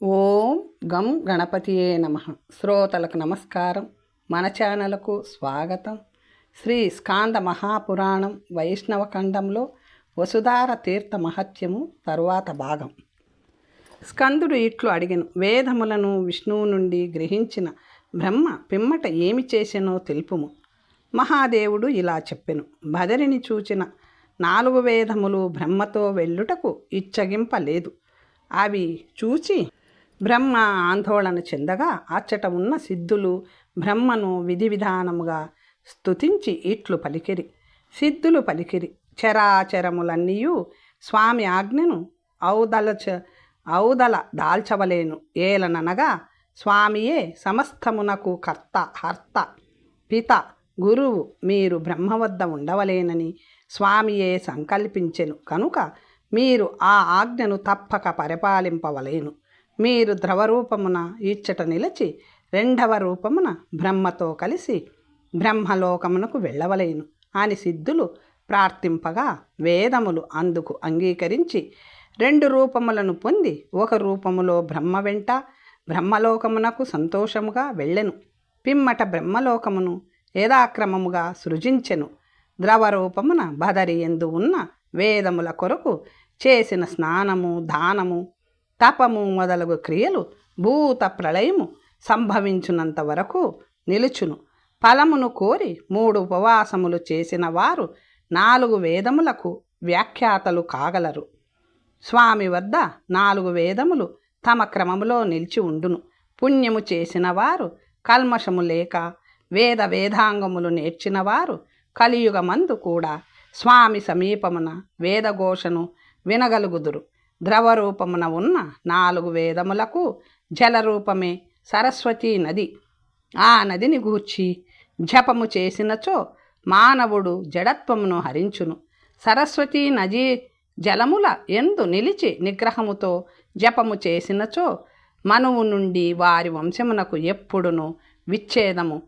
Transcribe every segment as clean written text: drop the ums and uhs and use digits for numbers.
ఓం గం గణపతియే నమః. శ్రోతలకు నమస్కారం. మన ఛానల్కు స్వాగతం. శ్రీ స్కాంద మహాపురాణం వైష్ణవ ఖండంలో వసుధార తీర్థ మహత్యము తరువాత భాగం. స్కందుడు ఇట్లు అడిగెను. వేదములను విష్ణువు నుండి గ్రహించిన బ్రహ్మ పిమ్మట ఏమి చేసెనో తెలుపుము. మహాదేవుడు ఇలా చెప్పెను. బదరిని చూచిన 4 వేదములు బ్రహ్మతో వెళ్ళుటకు ఇచ్చగింపలేదు. అవి చూచి బ్రహ్మ ఆందోళన చెందగా అచ్చట ఉన్న సిద్ధులు బ్రహ్మను విధి విధానముగా స్తుతించి ఇట్లు పలికిరి. సిద్ధులు పలికిరి, చరాచరములన్నీయు స్వామి ఆజ్ఞను ఔదల దాల్చవలేను. ఏలననగా స్వామియే సమస్తమునకు కర్త, హర్త, పిత, గురువు. మీరు బ్రహ్మ వద్ద ఉండవలేనని స్వామియే సంకల్పించెను కనుక మీరు ఆ ఆజ్ఞను తప్పక పరిపాలింపవలేను. మీరు ద్రవరూపమున ఇచ్చట నిలిచి 2వ రూపమున బ్రహ్మతో కలిసి బ్రహ్మలోకమునకు వెళ్ళవలేను అని సిద్ధులు ప్రార్థింపగా వేదములు అందుకు అంగీకరించి 2 రూపములను పొంది 1 రూపములో బ్రహ్మ వెంట బ్రహ్మలోకమునకు సంతోషముగా వెళ్ళెను. పిమ్మట బ్రహ్మలోకమును యథాక్రమముగా సృజించెను. ద్రవరూపమున బదరి ఎందు ఉన్న వేదముల కొరకు చేసిన స్నానము, దానము, తపము మొదలగు క్రియలు భూత ప్రళయము సంభవించునంత వరకు నిలుచును. ఫలమును కోరి 3 ఉపవాసములు చేసిన వారు 4 వేదములకు వ్యాఖ్యాతలు కాగలరు. స్వామి వద్ద 4 వేదములు తమ క్రమములో నిలిచి ఉండును. పుణ్యము చేసిన వారు కల్మషము లేక వేదాంగములు నేర్చిన వారు కలియుగమందు కూడా స్వామి సమీపమున వేదఘోషను వినగలుగుదురు. ద్రవరూపమున ఉన్న 4 వేదములకు జలరూపమే సరస్వతీ నది. ఆ నదిని గూర్చి జపము చేసినచో మానవుడు జడత్వమును హరించును. సరస్వతీ నదీ జలముల ఎందు నిలిచి నిగ్రహముతో జపము చేసినచో మనువు నుండి వారి వంశమునకు ఎప్పుడును విచ్ఛేదము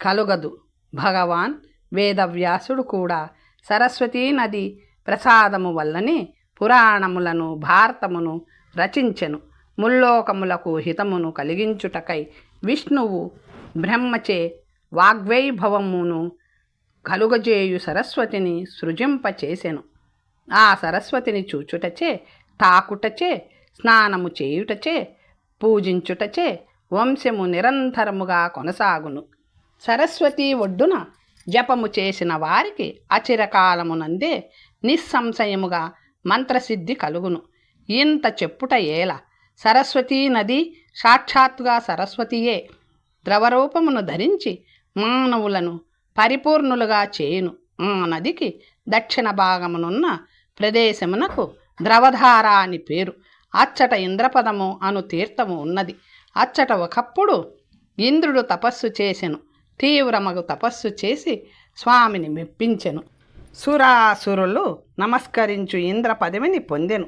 కలుగదు. భగవాన్ వేదవ్యాసుడు కూడా సరస్వతీ నది ప్రసాదము వల్లనే పురాణములను, భారతమును రచించెను. ముల్లోకములకు హితమును కలిగించుటకై విష్ణువు బ్రహ్మచే వాగ్వైభవమును కలుగజేయు సరస్వతిని సృజింపచేసెను. ఆ సరస్వతిని చూచుటచే, తాకుటచే, స్నానము చేయుటచే, పూజించుటచే వంశము నిరంతరముగా కొనసాగును. సరస్వతి ఒడ్డున జపము చేసిన వారికి అచిరకాలమునందే నిస్సంశయముగా మంత్రసిద్ధి కలుగును. ఇంత చెప్పుట ఏల. సరస్వతీ నది సాక్షాత్తుగా సరస్వతియే ద్రవరూపమును ధరించి మానవులను పరిపూర్ణులుగా చేయును. ఆ నదికి దక్షిణ భాగమునున్న ప్రదేశమునకు ద్రవధార అని పేరు. అచ్చట ఇంద్రపదము అను తీర్థము ఉన్నది. అచ్చట ఒకప్పుడు ఇంద్రుడు తపస్సు చేసెను. తీవ్రమగు తపస్సు చేసి స్వామిని మెప్పించెను. సురాసురులు నమస్కరించు ఇంద్ర పదవిని పొందెను.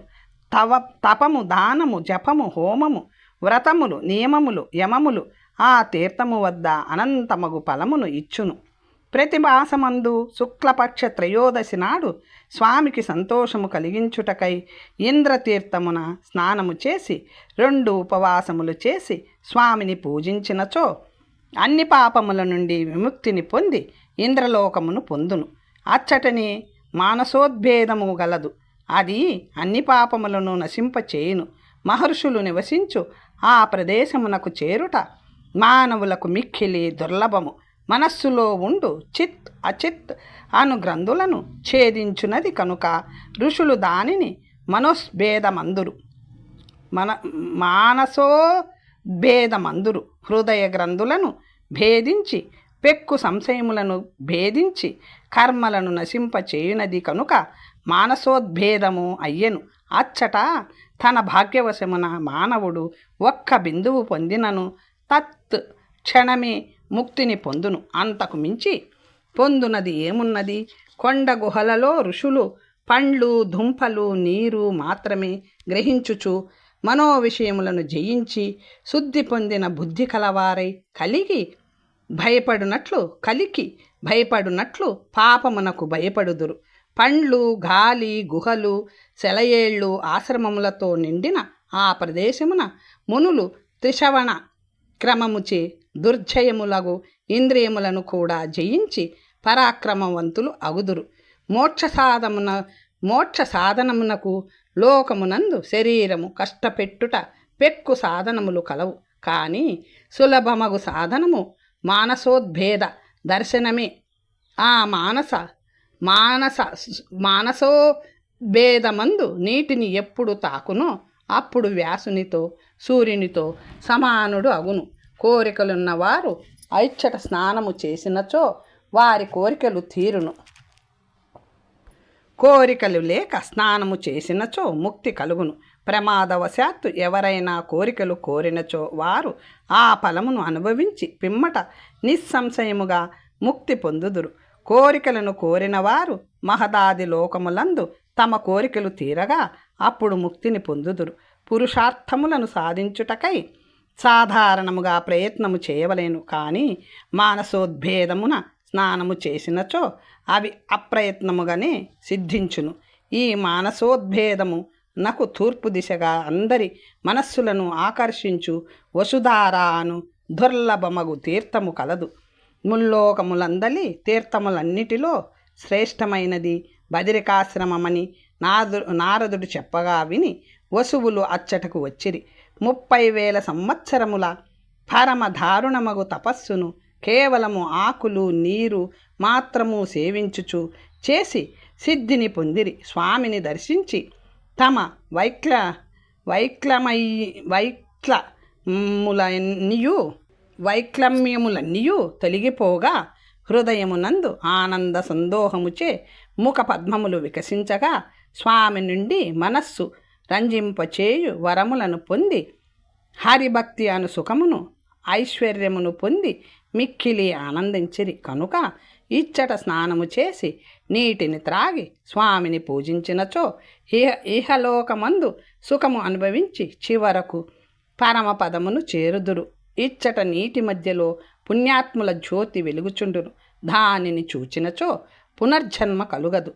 తపము, దానము, జపము, హోమము, వ్రతములు, నియమములు, యమములు ఆ తీర్థము వద్ద అనంతమగు ఫలమును ఇచ్చును. ప్రతి మాసమందు శుక్లపక్ష త్రయోదశి నాడు స్వామికి సంతోషము కలిగించుటకై ఇంద్రతీర్థమున స్నానము చేసి 2 ఉపవాసములు చేసి స్వామిని పూజించినచో అన్ని పాపముల నుండి విముక్తిని పొంది ఇంద్రలోకమును పొందును. అచ్చటని మానసోద్భేదము గలదు. అది అన్ని పాపములను నశింపచేయును. మహర్షులు నివసించు ఆ ప్రదేశమునకు చేరుట మానవులకు మిక్కిలి దుర్లభము. మనస్సులో ఉండు చిత్, అచిత్ అను గ్రంథులను ఛేదించున్నది కనుక ఋషులు దానిని మానసోద్భేదమందురు. హృదయ గ్రంథులను భేదించి పెక్కు సంశయములను భేదించి కర్మలను నశింపచేయునది కనుక మానసోద్భేదము అయ్యెను. అచ్చట తన భాగ్యవశమున మానవుడు 1 బిందువు పొందినను తత్ క్షణమే ముక్తిని పొందును. అంతకు మించి పొందునది ఏమున్నది? కొండ గుహలలో ఋషులు పండ్లు, దుంపలు, నీరు మాత్రమే గ్రహించుచు మనోవిషయములను జయించి శుద్ధి పొందిన బుద్ధి కలవారై కలికి భయపడునట్లు పాపమునకు భయపడుదురు. పండ్లు, గాలి, గుహలు, సెలయేళ్ళు, ఆశ్రమములతో నిండిన ఆ ప్రదేశమున మునులు త్రిశవణ క్రమముచే దుర్జయములగు ఇంద్రియములను కూడా జయించి పరాక్రమవంతులు అగుదురు. మోక్ష సాధనమునకు లోకమునందు శరీరము కష్టపెట్టుట పెక్కు సాధనములు కలవు. కానీ సులభమగు సాధనము మానసోద్భేద దర్శనమే. ఆ మానసోద్భేదమందు నీటిని ఎప్పుడు తాకునో అప్పుడు వ్యాసునితో సూర్యునితో సమానుడు అగును. కోరికలున్నవారు ఐచ్చట స్నానము చేసినచో వారి కోరికలు తీరును. కోరికలు లేక స్నానము చేసినచో ముక్తి కలుగును. ప్రమాదవశాత్తు ఎవరైనా కోరికలు కోరినచో వారు ఆ ఫలమును అనుభవించి పిమ్మట నిస్సంశయముగా ముక్తి పొందుదురు. కోరికలను కోరిన వారు మహదాది లోకములందు తమ కోరికలు తీరగా అప్పుడు ముక్తిని పొందుదురు. పురుషార్థములను సాధించుటకై సాధారణముగా ప్రయత్నము చేయవలేను. కానీ మానసోద్భేదమున స్నానము చేసినచో అవి అప్రయత్నముగానే సిద్ధించును. ఈ మానసోద్భేదము నాకు తూర్పు దిశగా అందరి మనస్సులను ఆకర్షించు వసుధారాను దుర్లభమగు తీర్థము కలదు. ముల్లోకములందలి తీర్థములన్నిటిలో శ్రేష్టమైనది బదరికాశ్రమమని నారదుడు చెప్పగా విని వసువులు అచ్చటకు వచ్చిరి. 30,000 సంవత్సరముల పరమ దారుణమగు తపస్సును కేవలము ఆకులు నీరు మాత్రము సేవించుచు చేసి సిద్ధిని పొందిరి. స్వామిని దర్శించి తమ వైక్లమ్యములన్నీయు తొలగిపోగా హృదయమునందు ఆనంద సందోహముచే ముఖ పద్మములు వికసించగా స్వామి నుండి మనస్సు రంజింపచేయు వరములను పొంది హరిభక్తి అను సుఖమును ఐశ్వర్యమును పొంది మిక్కిలి ఆనందించిరి. కనుక ఇచ్చట స్నానము చేసి నీటిని త్రాగి స్వామిని పూజించినచో ఇహలోకమందు సుఖము అనుభవించి చివరకు పరమపదమును చేరుదురు. ఇచ్చట నీటి మధ్యలో పుణ్యాత్ముల జ్యోతి వెలుగుచుండును. దానిని చూచినచో పునర్జన్మ కలుగదు.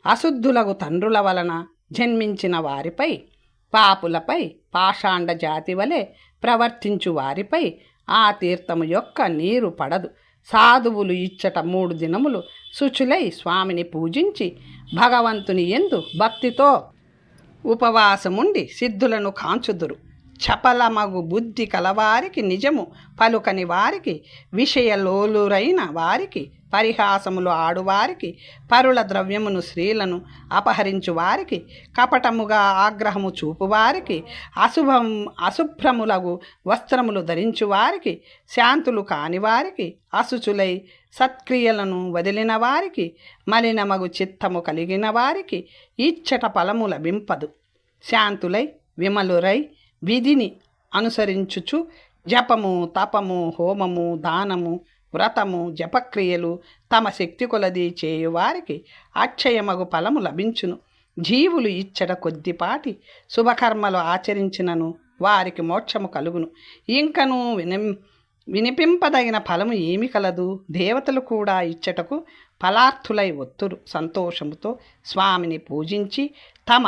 అశుద్ధులగు తండ్రుల వలన జన్మించిన వారిపై పాపులపై పాషాండ జాతి వలె ప్రవర్తించు వారిపై ఆ తీర్థము యొక్క నీరు పడదు. సాధువులు ఇచ్చట 3 దినములు శుచులై స్వామిని పూజించి భగవంతుని యందు భక్తితో ఉపవాసముండి సిద్ధులను కాంచుదురు. చపలమగు బుద్ధి కలవారికి, నిజము పలుకని వారికి, విషయలోలురైన వారికి, పరిహాసములు ఆడువారికి, పరుల ద్రవ్యమును స్త్రీలను అపహరించు వారికి, కపటముగా ఆగ్రహము చూపువారికి, అశుభ్రములగు వస్త్రములు ధరించు వారికి, శాంతులు కానివారికి, అశుచులై సత్క్రియలను వదిలిన వారికి, మలినమగు చిత్తము కలిగిన వారికి ఇచ్చట ఫలము లభింపదు. శాంతులై విమలురై విధిని అనుసరించుచు జపము తపము హోమము దానము వ్రతము జపక్రియలు తమ శక్తి కొలది చేయువారికి అక్షయమగు ఫలము లభించును. జీవులు ఇచ్చట కొద్దిపాటి శుభకర్మలు ఆచరించినను వారికి మోక్షము కలుగును. ఇంకను వినిపింపదగిన ఫలము ఏమి కలదు? దేవతలు కూడా ఇచ్చటకు ఫలార్థులై ఒత్తురు. సంతోషముతో స్వామిని పూజించి తమ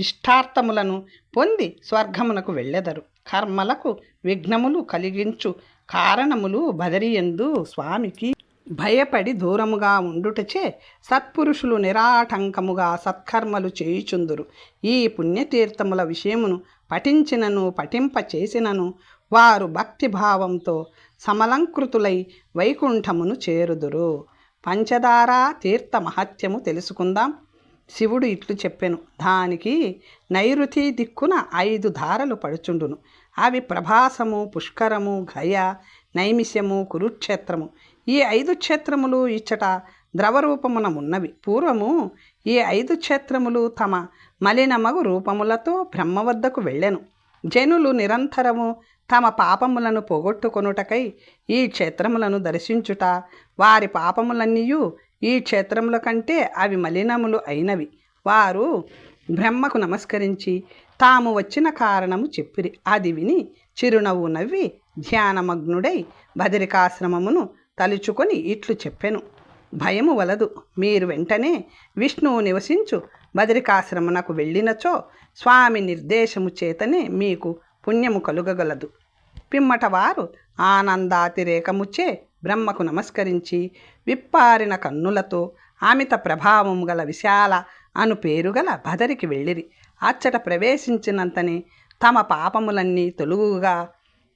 ఇష్టార్థములను పొంది స్వర్గమునకు వెళ్ళెదరు. కర్మలకు విఘ్నములు కలిగించు కారణములు బదరియందు స్వామికి భయపడి దూరముగా ఉండుటచే సత్పురుషులు నిరాటంకముగా సత్కర్మలు చేయుచుందురు. ఈ పుణ్యతీర్థముల విషయమును పఠించినను పఠింపచేసినను వారు భక్తిభావంతో సమలంకృతులై వైకుంఠమును చేరుదురు. పంచదార తీర్థ మహత్యము తెలుసుకుందాం. శివుడు ఇట్లు చెప్పెను. దానికి నైరుతి దిక్కున 5 ధారలు పడుచుండును. అవి ప్రభాసము, పుష్కరము, గయ, నైమిష్యము, కురుక్షేత్రము. ఈ 5 క్షేత్రములు ఇచ్చట ద్రవరూపమున ఉన్నవి. పూర్వము ఈ 5 క్షేత్రములు తమ మలినమగు రూపములతో బ్రహ్మ వద్దకు వెళ్ళెను. జనులు నిరంతరము తమ పాపములను పోగొట్టుకొనుటకై ఈ క్షేత్రములను దర్శించుట, వారి పాపములన్నీయు ఈ క్షేత్రముల కంటే అవి మలినములు అయినవి. వారు బ్రహ్మకు నమస్కరించి తాము వచ్చిన కారణము చెప్పిరి. అది విని చిరునవ్వు నవ్వి ధ్యానమగ్నుడై బదరికాశ్రమమును తలుచుకొని ఇట్లు చెప్పెను. భయము వలదు. మీరు వెంటనే విష్ణువు నివసించు బదరికాశ్రమునకు వెళ్ళినచో స్వామి నిర్దేశము చేతనే మీకు పుణ్యము కలుగగలదు. పిమ్మట వారు ఆనందాతిరేకముచే బ్రహ్మకు నమస్కరించి విప్పారిన కన్నులతో అమిత ప్రభావము గల విశాల అను పేరుగల బదరికి వెళ్ళిరి. అచ్చట ప్రవేశించినంతనే తమ పాపములన్నీ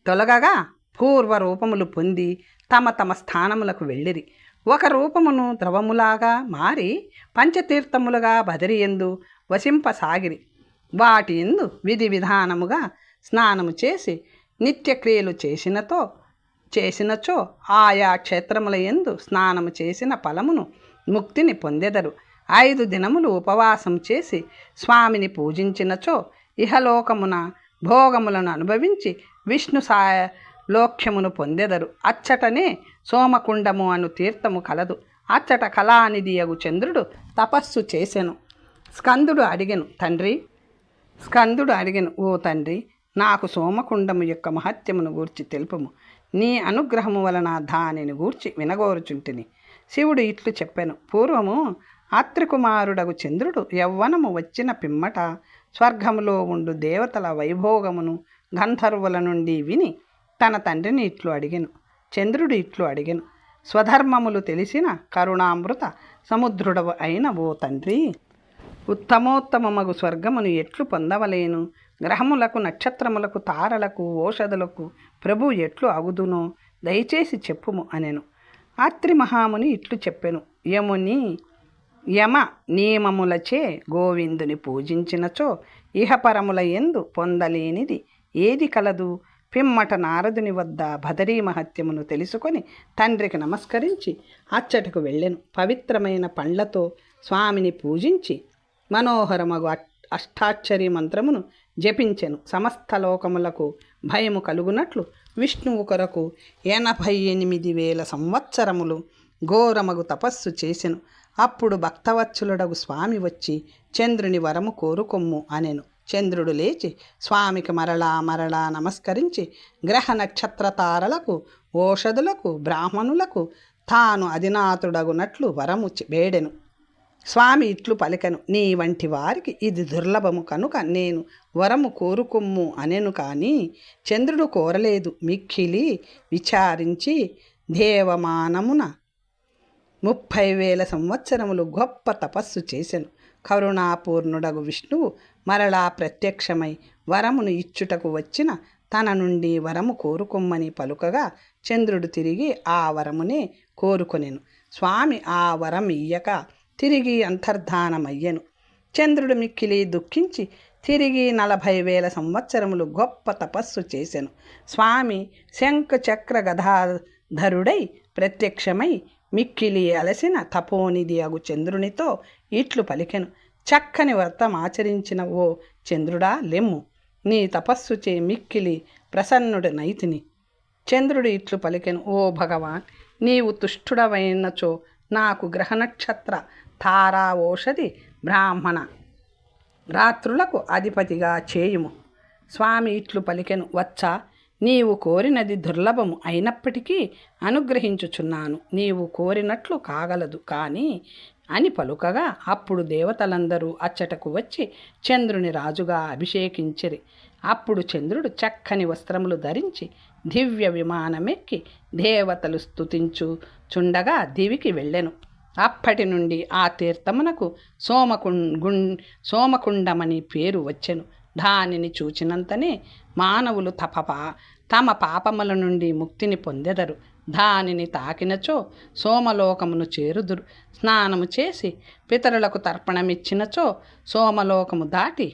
తొలగగా పూర్వ రూపములు పొంది తమ తమ స్థానములకు వెళ్ళిరి. ఒక రూపమును ద్రవములాగా మారి పంచతీర్థములుగా బదరియందు వసింపసాగిరి. వాటి ఎందు విధి విధానముగా స్నానము చేసి నిత్యక్రియలు చేసినచో ఆయా క్షేత్రముల యందు స్నానము చేసిన ఫలమును ముక్తిని పొందెదరు. 5 దినములు ఉపవాసం చేసి స్వామిని పూజించినచో ఇహలోకమున భోగములను అనుభవించి విష్ణు లోక్యమును పొందెదరు. అచ్చటనే సోమకుండము అను తీర్థము కలదు. అచ్చట కళానిధియగు చంద్రుడు తపస్సు చేసెను. స్కందుడు అడిగెను, ఓ తండ్రి, నాకు సోమకుండము యొక్క మహత్యమును గూర్చి తెలుపుము. నీ అనుగ్రహము వలన దానిని గూర్చి వినగోరుచుంటిని. శివుడు ఇట్లు చెప్పెను. పూర్వము ఆత్రికుమారుడగు చంద్రుడు యవ్వనము వచ్చిన పిమ్మట స్వర్గములో ఉండు దేవతల వైభోగమును గంధర్వుల నుండి విని తన తండ్రిని ఇట్లు అడిగెను. చంద్రుడు ఇట్లు అడిగెను, స్వధర్మములు తెలిసిన కరుణామృత సముద్రుడవు అయిన ఓ తండ్రి, ఉత్తమోత్తమమగు స్వర్గమును ఎట్లు పొందవలేను? గ్రహములకు, నక్షత్రములకు, తారలకు, ఓషధులకు ప్రభు ఎట్లు అగుదునో దయచేసి చెప్పుము అనెను. ఆత్రి మహాముని ఇట్లు చెప్పెను. యమ నియమములచే గోవిందుని పూజించినచో ఇహపరముల యందు పొందలేనిది ఏది కలదు? పిమ్మట నారదుని వద్ద బదరీ మహత్యమును తెలుసుకొని తండ్రికి నమస్కరించి అచ్చటకు వెళ్ళెను. పవిత్రమైన పండ్లతో స్వామిని పూజించి మనోహరమగు అష్టాక్షరి మంత్రమును జపించెను. సమస్త లోకములకు భయము కలుగునట్లు విష్ణువు కొరకు 88,000 సంవత్సరములు ఘోరమగు తపస్సు చేసెను. అప్పుడు భక్తవత్సలుడగు స్వామి వచ్చి చంద్రుని వరము కోరుకొమ్ము అనెను. చంద్రుడు లేచి స్వామికి మరలా నమస్కరించి గ్రహ నక్షత్ర తారలకు, ఓషధులకు, బ్రాహ్మణులకు తాను అధినాథుడగునట్లు వరము వేడెను. స్వామి ఇట్లు పలికెను, నీ వంటి వారికి ఇది దుర్లభము కనుక నేను వరము కోరుకొమ్ము అనెను. కానీ చంద్రుడు కోరలేదు. మిక్కిలి విచారించి దేవమానమున 30,000 సంవత్సరములు గొప్ప తపస్సు చేసెను. కరుణాపూర్ణుడగు విష్ణువు మరలా ప్రత్యక్షమై వరమును ఇచ్చుటకు వచ్చిన తన నుండి వరము కోరుకొమ్మని పలుకగా చంద్రుడు తిరిగి ఆ వరమునే కోరుకొనెను. స్వామి ఆ వరం ఇయ్యక తిరిగి అంతర్ధానమయ్యెను. చంద్రుడు మిక్కిలి దుఃఖించి తిరిగి 40,000 సంవత్సరములు గొప్ప తపస్సు చేసెను. స్వామి శంఖ చక్ర గదాధరుడై ప్రత్యక్షమై మిక్కిలి అలసిన తపోనిధి అగు చంద్రునితో ఇట్లు పలికెను. చక్కని వ్రతమాచరించిన ఓ చంద్రుడా, లెమ్ము. నీ తపస్సుచే మిక్కిలి ప్రసన్నుడనైతిని. చంద్రుడు ఇట్లు పలికెను, ఓ భగవాన్, నీవు తుష్టుడవైనచో నాకు గ్రహనక్షత్ర, తారా, ఓషధి, బ్రాహ్మణ రాత్రులకు అధిపతిగా చేయుము. స్వామి ఇట్లు పలికెను, వచ్చా, నీవు కోరినది దుర్లభము అయినప్పటికీ అనుగ్రహించుచున్నాను. నీవు కోరినట్లు కాగలదు కానీ అని పలుకగా అప్పుడు దేవతలందరూ అచ్చటకు వచ్చి చంద్రుని రాజుగా అభిషేకించిరి. అప్పుడు చంద్రుడు చక్కని వస్త్రములు ధరించి దివ్య విమానమెక్కి దేవతలు స్తుతించుచుండగా దివికి వెళ్ళెను. అప్పటి నుండి ఆ తీర్థమునకు సోమకుండమని పేరు వచ్చెను. దానిని చూచినంతనే మానవులు తమ పాపముల నుండి ముక్తిని పొందెదరు. దానిని తాకినచో సోమలోకమును చేరుదురు. స్నానము చేసి పితరులకు తర్పణమిచ్చినచో సోమలోకము దాటి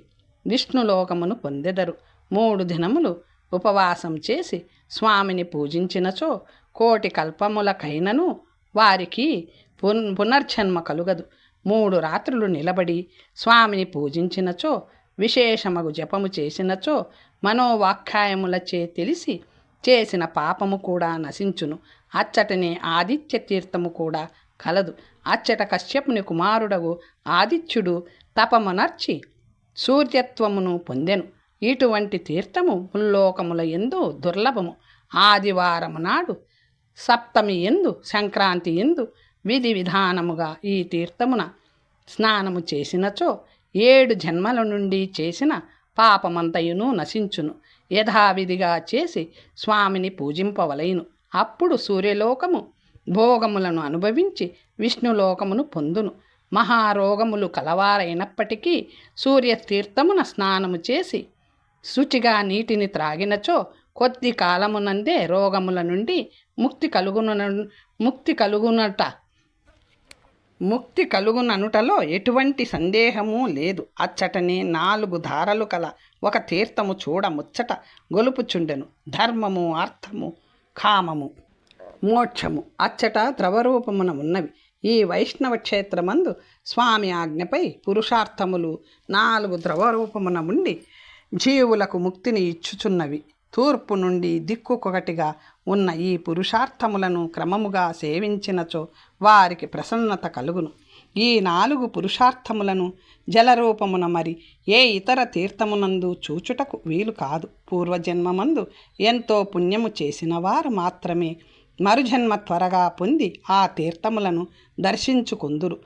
విష్ణులోకమును పొందెదరు. 3 దినములు ఉపవాసం చేసి స్వామిని పూజించినచో 1,000,000 కల్పములకైనను వారికి పునర్జన్మ కలుగదు. 3 రాత్రులు నిలబడి స్వామిని పూజించినచో, విశేషమగు జపము చేసినచో మనోవాఖ్యాయములచే తెలిసి చేసిన పాపము కూడా నశించును. అచ్చటనే ఆదిత్య తీర్థము కూడా కలదు. అచ్చట కశ్యపుని కుమారుడగు ఆదిత్యుడు తపమునర్చి సూర్యత్వమును పొందెను. ఇటువంటి తీర్థము ముల్లోకముల యందు దుర్లభము. ఆదివారము నాడు, సప్తమి యందు, సంక్రాంతి యందు విధి విధానముగా ఈ తీర్థమున స్నానము చేసినచో 7 జన్మల నుండి చేసిన పాపమంతయును నశించును. యథావిధిగా చేసి స్వామిని పూజింపవలయును. అప్పుడు సూర్యలోకము భోగములను అనుభవించి విష్ణులోకమును పొందును. మహారోగములు కలవారైనప్పటికీ సూర్యతీర్థమున స్నానము చేసి శుచిగా నీటిని త్రాగినచో కొద్ది కాలమునందే రోగముల నుండి ముక్తి కలుగుననుటలో ఎటువంటి సందేహము లేదు. అచ్చటనే 4 ధారలు కల ఒక తీర్థము చూడ ముచ్చట గొలుపుచుండెను. ధర్మము, అర్థము, కామము, మోక్షము అచ్చట ద్రవరూపమున ఉన్నవి. ఈ వైష్ణవ క్షేత్రమందు స్వామి ఆజ్ఞపై పురుషార్థములు 4 ద్రవరూపమున ఉండి జీవులకు ముక్తిని ఇచ్చుచున్నవి. తూర్పు నుండి దిక్కుకొకటిగా ఉన్న ఈ పురుషార్థములను క్రమముగా సేవించినచో వారికి ప్రసన్నత కలుగును. ఈ 4 పురుషార్థములను జలరూపమున మరి ఏ ఇతర తీర్థమునందు చూచుటకు వీలు కాదు. పూర్వజన్మమందు ఎంతో పుణ్యము చేసిన వారు మాత్రమే మరుజన్మ త్వరగా పొంది ఆ తీర్థములను దర్శించుకొందురు.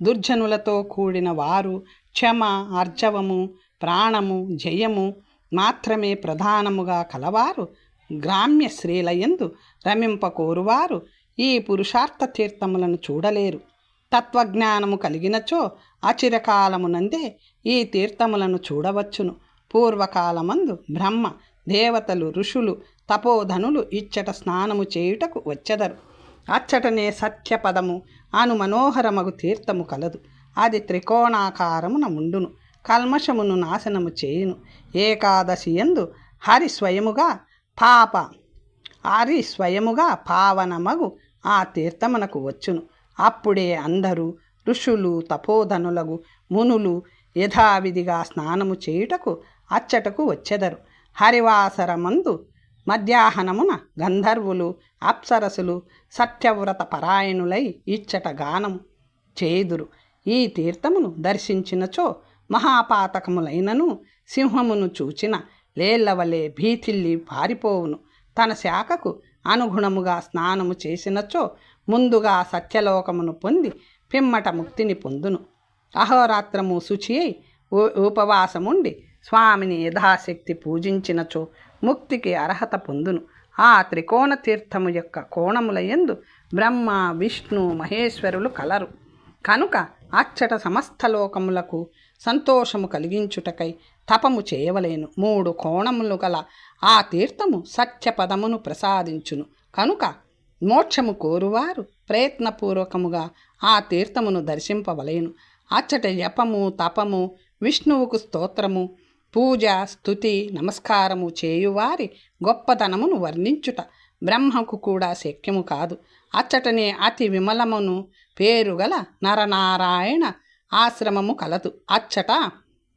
దుర్జనులతో కూడిన వారు క్షమ, ఆర్జవము, ప్రాణము, జయము మాత్రమే ప్రధానముగా కలవారు, గ్రామ్య శ్రీలయందు రమింపకోరువారు ఈ పురుషార్థ తీర్థములను చూడలేరు. తత్వజ్ఞానము కలిగినచో అచిరకాలమునందే ఈ తీర్థములను చూడవచ్చును. పూర్వకాలమందు బ్రహ్మ, దేవతలు, ఋషులు, తపోధనులు ఇచ్చట స్నానము చేయుటకు వచ్చెదరు. అచ్చటనే సత్యపదము అను మనోహరమగు తీర్థము కలదు. అది త్రికోణాకారమున ముండును. కల్మషమును నాశనము చేయును. ఏకాదశి యందు హరి స్వయముగా పావనమగు ఆ తీర్థమునకు వచ్చును. అప్పుడే అందరూ ఋషులు, తపోధనులగు మునులు యథావిధిగా స్నానము చేయుటకు అచ్చటకు వచ్చెదరు. హరివాసరమందు మధ్యాహ్నమున గంధర్వులు, అప్సరసులు సత్యవ్రత పరాయణులై ఇచ్చట గానము చేయుదురు. ఈ తీర్థమును దర్శించినచో మహాపాతకములైనను సింహమును చూచిన లేళ్లవలే భీతిల్లి పారిపోవును. తన శాఖకు అనుగుణముగా స్నానము చేసినచో ముందుగా సత్యలోకమును పొంది పిమ్మట ముక్తిని పొందును. అహోరాత్రము శుచి అయి ఉపవాసముండి స్వామిని యథాశక్తి పూజించినచో ముక్తికి అర్హత పొందును. ఆ త్రికోణ తీర్థము యొక్క కోణముల యందు బ్రహ్మ, విష్ణు, మహేశ్వరులు కలరు. కనుక అచ్చట సమస్త లోకములకు సంతోషము కలిగించుటకై తపము చేయవలేను. 3 కోణములు గల ఆ తీర్థము సత్యపదమును ప్రసాదించును. కనుక మోక్షము కోరువారు ప్రయత్నపూర్వకముగా ఆ తీర్థమును దర్శింపవలేను. అచ్చట జపము, తపము, విష్ణువుకు స్తోత్రము, పూజ, స్తుతి, నమస్కారము చేయువారి గొప్పతనమును వర్ణించుట బ్రహ్మకు కూడా శక్యము కాదు. అచ్చటనే అతి విమలమును పేరుగల నరనారాయణ ఆశ్రమము కలదు. అచ్చట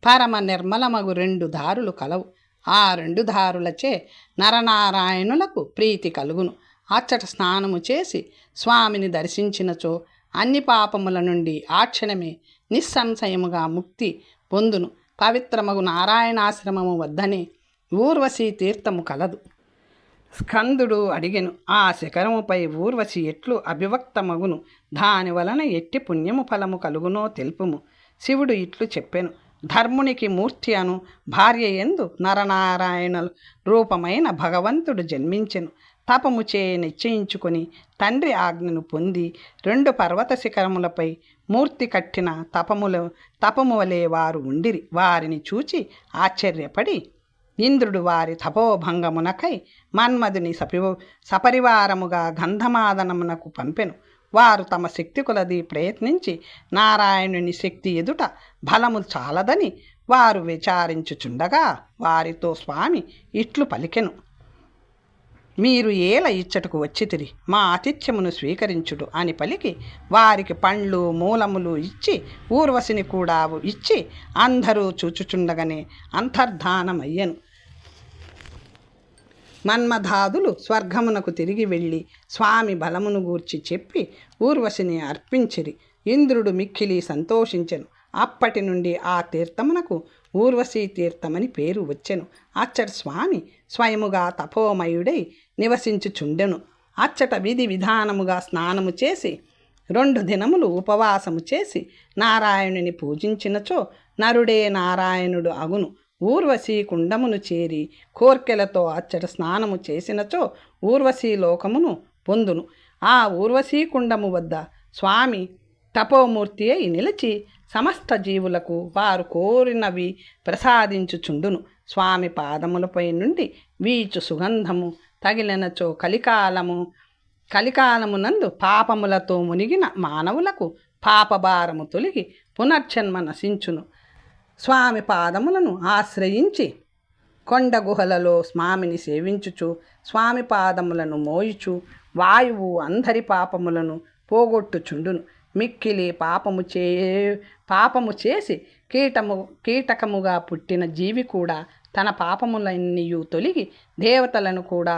పరమ నిర్మలమగు 2 దారులు కలవు. ఆ 2 దారులచే నరనారాయణులకు ప్రీతి కలుగును. అచ్చట స్నానము చేసి స్వామిని దర్శించినచో అన్ని పాపముల నుండి ఆ క్షణమే నిస్సంశయముగా ముక్తి పొందును. పవిత్రమగు నారాయణాశ్రమము వద్దనే ఊర్వశీ తీర్థము కలదు. స్కందుడు అడిగెను, ఆ శిఖరముపై ఊర్వశి ఎట్లు అభివ్యక్తమగును? దాని వలన ఎట్టి పుణ్యము ఫలము కలుగునో తెలుపుము. శివుడు ఇట్లు చెప్పెను, ధర్మునికి మూర్తి అను భార్య యందు నరనారాయణ రూపమైన భగవంతుడు జన్మించెను. తపము చే నిశ్చయించుకొని తండ్రి ఆజ్ఞను పొంది 2 పర్వత శిఖరములపై మూర్తి కట్టిన తపము వలె వారు ఉండిరి. వారిని చూచి ఆశ్చర్యపడి ఇంద్రుడు వారి తపోభంగమునకై మన్మధుని సపరివారముగా గంధమాదనమునకు పంపెను. వారు తమ శక్తి కొలది ప్రయత్నించి నారాయణుని శక్తి ఎదుట బలము చాలదని వారు విచారించుచుండగా వారితో స్వామి ఇట్లు పలికెను, మీరు ఏల ఇచ్చటకు వచ్చితిరి, మా ఆతిథ్యమును స్వీకరించుడు అని పలికి వారికి పండ్లు, మూలములు ఇచ్చి ఊర్వశిని కూడా ఇచ్చి అందరూ చూచుచుండగానే అంతర్ధానమయ్యను. మన్మధాదులు స్వర్గమునకు తిరిగి వెళ్ళి స్వామి బలమును గూర్చి చెప్పి ఊర్వశిని అర్పించిరి. ఇంద్రుడు మిక్కిలి సంతోషించెను. అప్పటి నుండి ఆ తీర్థమునకు ఊర్వశీ తీర్థమని పేరు వచ్చెను. అచ్చట స్వామి స్వయముగా తపోమయుడై నివసించుచుండెను. అచ్చట విధి విధానముగా స్నానము చేసి 2 దినములు ఉపవాసము చేసి నారాయణుని పూజించినచో నరుడే నారాయణుడు అగును. ఊర్వశీ కుండమును చేరి కోర్కెలతో అచ్చట స్నానము చేసినచో ఊర్వశీ లోకమును పొందును. ఆ ఊర్వశీ కుండము వద్ద స్వామి తపోమూర్తి అయి నిలిచి సమస్త జీవులకు వారు కోరినవి ప్రసాదించుచుండును. స్వామి పాదములపై నుండి వీచు సుగంధము తగిలినచో కలికాలమునందు పాపములతో మునిగిన మానవులకు పాపభారము తొలగి పునర్జన్మ నశించును. స్వామి పాదములను ఆశ్రయించి కొండ గుహలలో స్వామిని సేవించుచు స్వామి పాదములను మోయిచు వాయువు అందరి పాపములను పోగొట్టుచుండును. మిక్కిలి పాపము చేసి కీటకముగా పుట్టిన జీవి కూడా తన పాపములన్నీయు తొలగి దేవతలను కూడా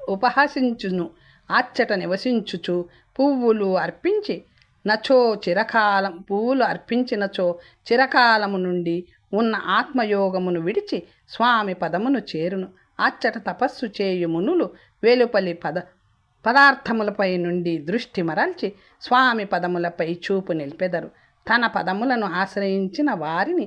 ఉపహాసించును. అచ్చట నివసించుచు పువ్వులు అర్పించినచో చిరకాలము నుండి ఉన్న ఆత్మయోగమును విడిచి స్వామి పదమును చేరును. అచ్చట తపస్సు చేయు మునులు వెలుపలి పదార్థములపై నుండి దృష్టి మరల్చి స్వామి పదములపై చూపు నిలిపెదరు. తన పదములను ఆశ్రయించిన వారిని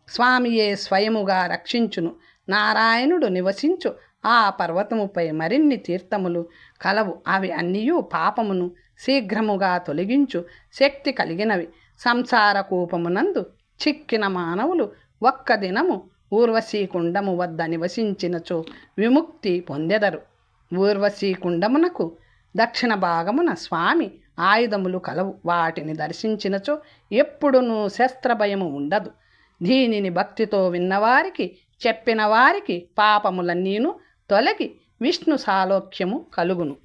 స్వామియే స్వయముగా రక్షించును. నారాయణుడు నివసించు ఆ పర్వతముపై మరిన్ని తీర్థములు కలవు. అవి అన్నియూ పాపమును శీఘ్రముగా తొలగించు శక్తి కలిగినవి. సంసార కూపమునందు చిక్కిన మానవులు ఒక్క దినము ఊర్వశీ కుండము వద్ద నివసించినచో విముక్తి పొందెదరు. ఊర్వశీ కుండమునకు దక్షిణ భాగమున స్వామి ఆయుధములు కలవు. వాటిని దర్శించినచో ఎప్పుడునూ శస్త్రభయము ఉండదు. దీనిని భక్తితో విన్నవారికి చెప్పిన వారికి పాపములన్నీను తొలగి విష్ణు సాలోక్యము కలుగును.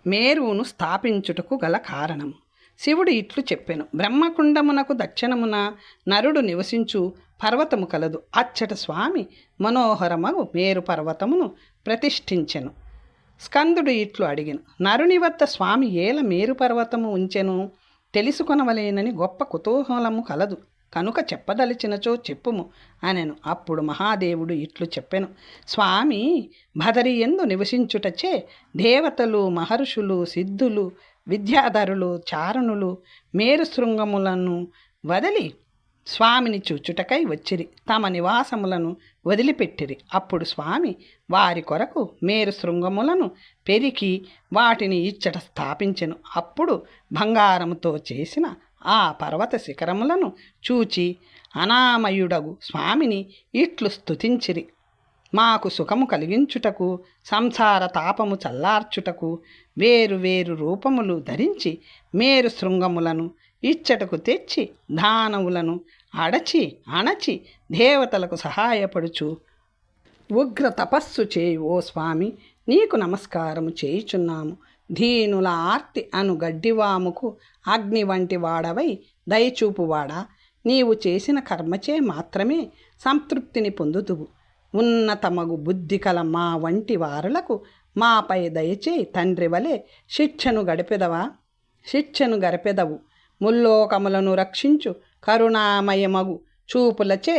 మేరువును స్థాపించుటకు గల కారణము. శివుడు ఇట్లు చెప్పెను. బ్రహ్మకుండమునకు దక్షిణమున నరుడు నివసించు పర్వతము కలదు. అచ్చట స్వామి మనోహరమగు మేరు పర్వతమును ప్రతిష్ఠించెను. స్కందుడు ఇట్లు అడిగెను. నరుని వద్ద స్వామి ఏల మేరు పర్వతము ఉంచెను తెలుసుకొనవలేనని గొప్ప కుతూహలము కలదు. కనుక చెప్పదలిచినచో చెప్పుము అనెను. అప్పుడు మహాదేవుడు ఇట్లు చెప్పెను. స్వామి భదరియందు నివసించుటచే దేవతలు, మహర్షులు, సిద్ధులు, విద్యాధరులు, చారణులు మేరు శృంగములను వదిలి స్వామిని చూచుటకై వచ్చిరి. తమ నివాసములను వదిలిపెట్టిరి. అప్పుడు స్వామి వారి కొరకు మేరు శృంగములను పెరికి వాటిని ఇచ్చట స్థాపించెను. అప్పుడు బంగారముతో చేసిన ఆ పర్వత శిఖరములను చూచి అనామయుడగు స్వామిని ఇట్లు స్తుతించిరి. మాకు సుఖము కలిగించుటకు, సంసార తాపము చల్లార్చుటకు వేరు వేరు రూపములు ధరించి మేరు శృంగములను ఇచ్చటకు తెచ్చి దానవులను అణచి దేవతలకు సహాయపడుచు ఉగ్ర తపస్సు చేయు ఓ స్వామి, నీకు నమస్కారము చేయుచున్నాము. దీనుల ఆర్తి అను గడ్డివాముకు అగ్ని వంటి వాడవై దయచూపువాడా, నీవు చేసిన కర్మచే మాత్రమే సంతృప్తిని పొందుతువు. ఉన్నతమగు బుద్ధి కల మా వంటి వారులకు మాపై దయచేయి తండ్రి వలె శిక్షను గరిపెదవు. ముల్లోకములను రక్షించు కరుణామయమగు చూపులచే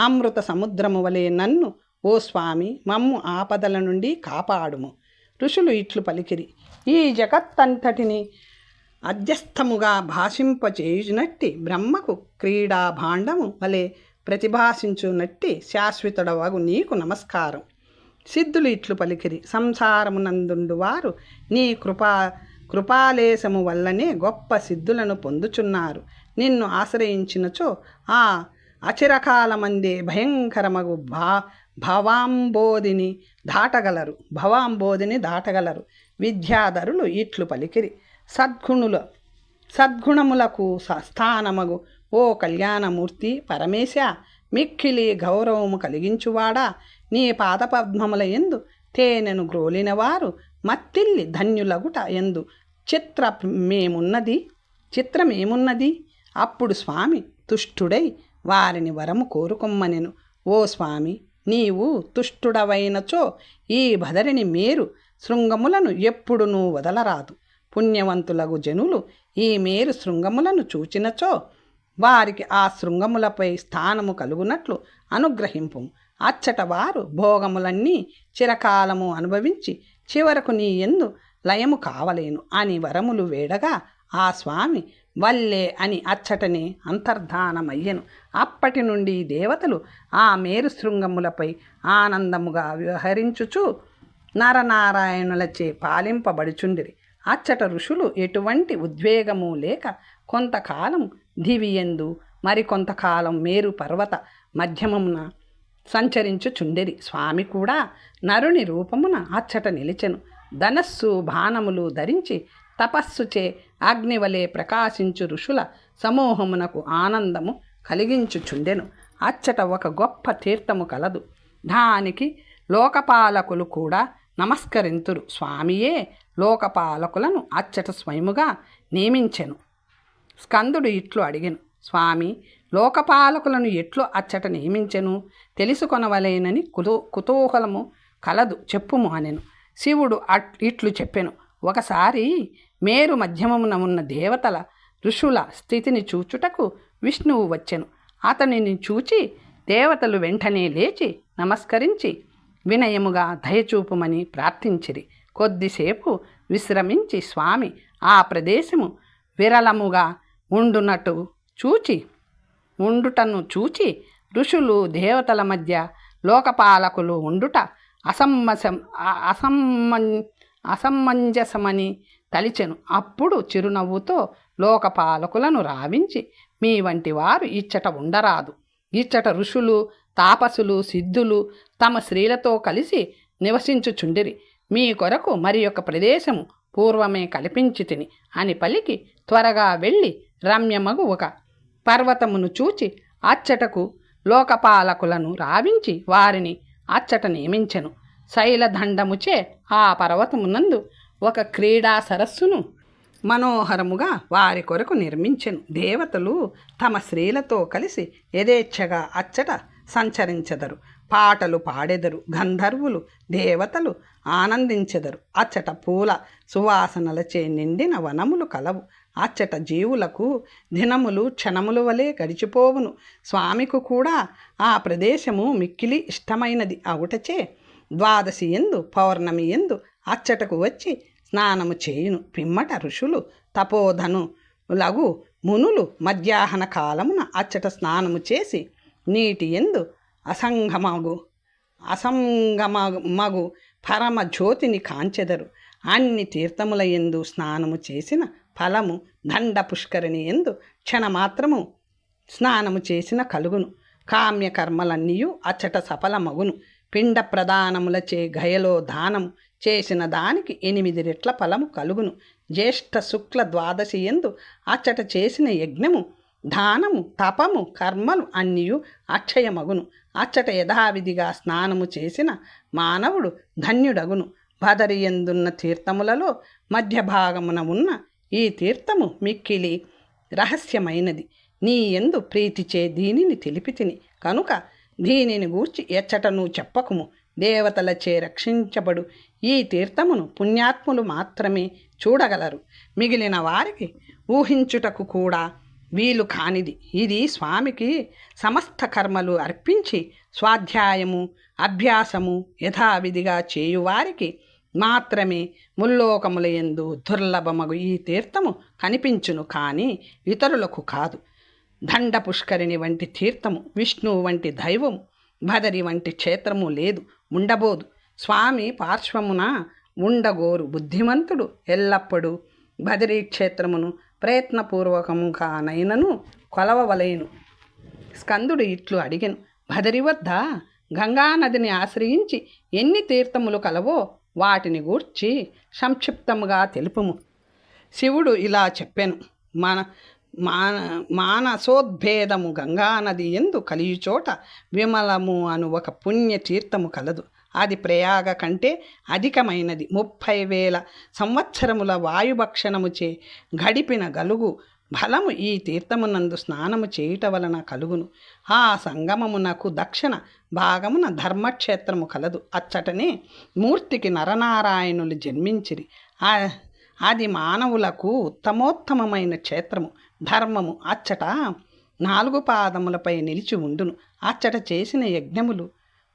అమృత సముద్రము వలె నన్ను ఓ స్వామి మమ్ము ఆపదల నుండి కాపాడుము. ఋషులు ఇట్లు పలికిరి. ఈ జగత్తంతటిని అధ్యస్థముగా భాషింపచేయునట్టి బ్రహ్మకు క్రీడా భాండము వలె ప్రతిభాసించునట్టి శాశ్వతుడవగు నీకు నమస్కారం. సిద్ధులు ఇట్లు పలికిరి. సంసారమునందుండు వారు నీ కృపాలేశము వల్లనే గొప్ప సిద్ధులను పొందుచున్నారు. నిన్ను ఆశ్రయించినచో ఆ అచిరకాలమందే భయంకరమగు భవాంబోధిని దాటగలరు. విద్యాధరులు ఇట్లు పలికిరి. సద్గుణములకు స్థానమగు ఓ కళ్యాణమూర్తి పరమేశ, మిక్కిలి గౌరవము కలిగించువాడా, నీ పాదపద్మముల యందు తేనెను గ్రోలినవారు మత్తిల్లి ధన్యులగుట ఎందు చిత్రమేమున్నది. అప్పుడు స్వామి తుష్టుడై వారిని వరము కోరుకొమ్మనెను. ఓ స్వామి, నీవు తుష్టుడవైనచో ఈ భదరిని మేరు శృంగములను ఎప్పుడునూ వదలరాదు. పుణ్యవంతులగు జనులు ఈ మేరు శృంగములను చూచినచో వారికి ఆ శృంగములపై స్థానము కలుగునట్లు అనుగ్రహింపు. అచ్చట వారు భోగములన్నీ చిరకాలము అనుభవించి చివరకు నీ యందు లయము కావలేను అని వరములు వేడగా ఆ స్వామి వల్లే అని అచ్చటనే అంతర్ధానమయ్యెను. అప్పటి నుండి దేవతలు ఆ మేరు శృంగములపై ఆనందముగా వ్యవహరించుచు నరనారాయణులచే పాలింపబడుచుండిరి. అచ్చట ఋషులు ఎటువంటి ఉద్వేగము లేక కొంతకాలం దివియందు మరికొంతకాలం మేరు పర్వత మధ్యమమున సంచరించుచుండెరి. స్వామి కూడా నరుని రూపమున అచ్చట నిలిచెను. ధనస్సు బాణములు ధరించి తపస్సుచే అగ్నివలే ప్రకాశించు ఋషుల సమూహమునకు ఆనందము కలిగించుచుండెను. అచ్చట ఒక గొప్ప తీర్థము కలదు. దానికి లోకపాలకులు కూడా నమస్కరింతురు. స్వామియే లోకపాలకులను అచ్చట స్వయముగా నియమించెను. స్కందుడు ఇట్లు అడిగెను, స్వామి లోకపాలకులను ఎట్లు అచ్చట నియమించెను? తెలుసుకొనవలేనని కుతూహలము కలదు, చెప్పుము అనెను. శివుడు ఇట్లు చెప్పెను, ఒకసారి మేరు మధ్యమమున ఉన్న దేవతల ఋషుల స్థితిని చూచుటకు విష్ణువు వచ్చెను. అతనిని చూచి దేవతలు వెంటనే లేచి నమస్కరించి వినయముగా దయచూపుమని ప్రార్థించిరి. కొద్దిసేపు విశ్రమించి స్వామి ఆ ప్రదేశము విరళముగా ఉండుటను చూచి ఋషులు దేవతల మధ్య లోకపాలకులు ఉండుట అసమంజసమని తలిచెను. అప్పుడు చిరునవ్వుతో లోకపాలకులను రావించి, మీ వంటి వారు ఇచ్చట ఉండరాదు. ఇచ్చట ఋషులు, తాపసులు, సిద్ధులు తమ స్త్రీలతో కలిసి నివసించుచుండిరి. మీ కొరకు మరి ఒక ప్రదేశము పూర్వమే కల్పించి తిని అని పలికి త్వరగా వెళ్ళి రమ్యమగు ఒక పర్వతమును చూచి అచ్చటకు లోకపాలకులను రావించి వారిని అచ్చట నియమించెను. శైలదండముచే ఆ పర్వతమునందు ఒక క్రీడా సరస్సును మనోహరముగా వారి కొరకు నిర్మించెను. దేవతలు తమ స్త్రీలతో కలిసి యథేచ్ఛగా అచ్చట సంచరించెదరు, పాటలు పాడెదరు. గంధర్వులు, దేవతలు ఆనందించెదరు. అచ్చట పూల సువాసనలచే నిండిన వనములు కలవు. అచ్చట జీవులకు దినములు క్షణముల వలె గడిచిపోవును. స్వామికి కూడా ఆ ప్రదేశము మిక్కిలి ఇష్టమైనది అవుటచే ద్వాదశి ఎందు పౌర్ణమి ఎందు అచ్చటకు వచ్చి స్నానము చేయును. పిమ్మట ఋషులు, తపోధనులగు మునులు మధ్యాహ్న కాలమున అచ్చట స్నానము చేసి నీటి ఎందు అసంగమగు పరమ జ్యోతిని కాంచెదరు. అన్ని తీర్థముల ఎందు స్నానము చేసిన ఫలము దండ పుష్కరిణి ఎందు క్షణమాత్రము స్నానము చేసిన కలుగును. కామ్యకర్మలన్నీయు అచ్చట సఫలమగును. పిండ ప్రదానములచే గయలో దానము చేసిన దానికి 8 రెట్ల ఫలము కలుగును. జ్యేష్ఠ శుక్ల ద్వాదశి ఎందు అచ్చట చేసిన యజ్ఞము, దానము, తపము, కర్మలు అన్నీయు అక్షయమగును. అచ్చట యథావిధిగా స్నానము చేసిన మానవుడు ధన్యుడగును. బదరి ఎందున్న తీర్థములలో మధ్య భాగమున ఉన్న ఈ తీర్థము మిక్కిలి రహస్యమైనది. నీ ఎందు ప్రీతిచే దీనిని తెలిపితిని కనుక దీనిని గూర్చి ఎచ్చటను చెప్పకుము. దేవతలచే రక్షించబడు ఈ తీర్థమును పుణ్యాత్ములు మాత్రమే చూడగలరు. మిగిలిన వారికి ఊహించుటకు కూడా వీలు కానిది. ఇది స్వామికి సమస్త కర్మలు అర్పించి స్వాధ్యాయము, అభ్యాసము యథావిధిగా చేయువారికి మాత్రమే ముల్లోకముల యందు దుర్లభమగు ఈ తీర్థము కనిపించును, కానీ ఇతరులకు కాదు. దండ పుష్కరిణి వంటి తీర్థము, విష్ణువు వంటి దైవము, భదరి వంటి క్షేత్రము లేదు, ఉండబోదు. స్వామి పార్శ్వమున ఉండగోరు బుద్ధిమంతుడు ఎల్లప్పుడూ బదరీ క్షేత్రమును ప్రయత్నపూర్వకముగానైనను కొలవవలేను. స్కందుడు ఇట్లు అడిగెను, బదరి వద్ద గంగానదిని ఆశ్రయించి ఎన్ని తీర్థములు కలవో వాటిని గూర్చి సంక్షిప్తముగా తెలుపుము. శివుడు ఇలా చెప్పెను, మానసోద్భేదము గంగానది ఎందు కలియుచోట విమలము అను ఒక పుణ్యతీర్థము కలదు. అది ప్రయాగ కంటే అధికమైనది. 30,000 సంవత్సరముల వాయుభక్షణముచే గడిపిన గలుగు ఫలము ఈ తీర్థమునందు స్నానము చేయుట వలన కలుగును. ఆ సంగమమునకు దక్షిణ భాగమున ధర్మక్షేత్రము కలదు. అచ్చటనే మూర్తికి నరనారాయణులు జన్మించిరి. అది మానవులకు ఉత్తమోత్తమమైన క్షేత్రము. ధర్మము అచ్చట 4 పాదములపై నిలిచి ఉండును. అచ్చట చేసిన యజ్ఞములు,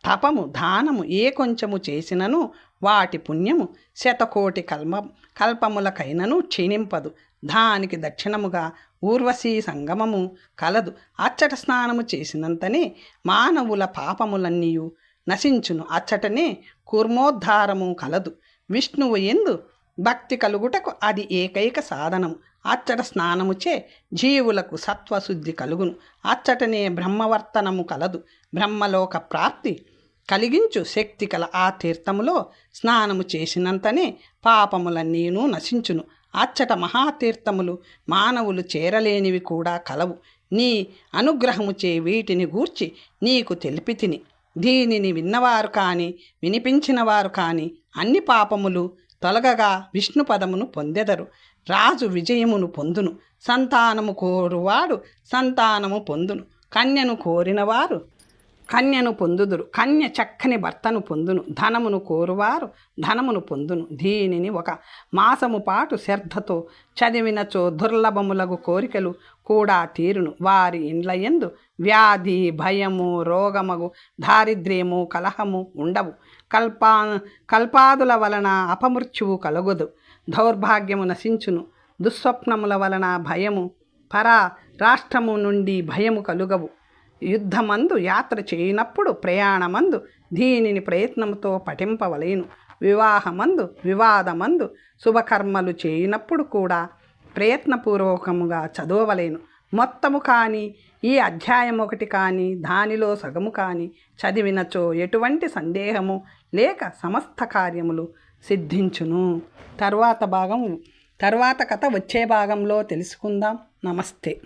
తపము, దానము ఏ కొంచెము చేసినను వాటి పుణ్యము శతకోటి కల్పములకైనను క్షీణింపదు. దానికి దక్షిణముగా ఊర్వశీ సంగమము కలదు. అచ్చట స్నానము చేసినంతనే మానవుల పాపములన్నీయు నశించును. అచ్చటనే కూర్మోద్ధారము కలదు. విష్ణువు యందు భక్తి కలుగుటకు అది ఏకైక సాధనము. అచ్చట స్నానముచే జీవులకు సత్వశుద్ధి కలుగును. అచ్చటనే బ్రహ్మవర్తనము కలదు. బ్రహ్మలోక ప్రాప్తి కలిగించు శక్తి కల ఆ తీర్థములో స్నానము చేసినంతనే పాపములన్నీను నశించును. అచ్చట మహాతీర్థములు మానవులు చేరలేనివి కూడా కలవు. నీ అనుగ్రహముచే వీటిని గూర్చి నీకు తెలిపి తిని. దీనిని విన్నవారు కానీ వినిపించినవారు కానీ అన్ని పాపములు తొలగగా విష్ణుపదమును పొందెదరు. రాజు విజయమును పొందును. సంతానము కోరువాడు సంతానము పొందును. కన్యను కోరినవారు కన్యను పొందుదురు. కన్య చక్కని భర్తను పొందును. ధనమును కోరువారు ధనమును పొందును. దీనిని ఒక మాసము పాటు శ్రద్ధతో చదివినచో దుర్లభములగు కోరికలు కూడా తీరును. వారి ఇండ్లయందు వ్యాధి, భయము, రోగమగు, దారిద్ర్యము, కలహము ఉండవు. కల్పాదుల వలన అపమృత్యువు కలుగదు. దౌర్భాగ్యము నశించును. దుస్వప్నముల వలన భయము, పరా రాష్ట్రము నుండి భయము కలుగవు. యుద్ధమందు యాత్ర చేయనప్పుడు ప్రయాణమందు దీనిని ప్రయత్నంతో పఠింపవలేను. వివాహమందు వివాదమందు శుభకర్మలు చేయనప్పుడు కూడా ప్రయత్నపూర్వకముగా చదవలేను. మొత్తము కానీ ఈ అధ్యాయం ఒకటి కానీ దానిలో సగము కానీ చదివినచో ఎటువంటి సందేహము లేక సమస్త కార్యములు సిద్ధించును. తర్వాత కథ వచ్చే భాగంలో తెలుసుకుందాం. నమస్తే.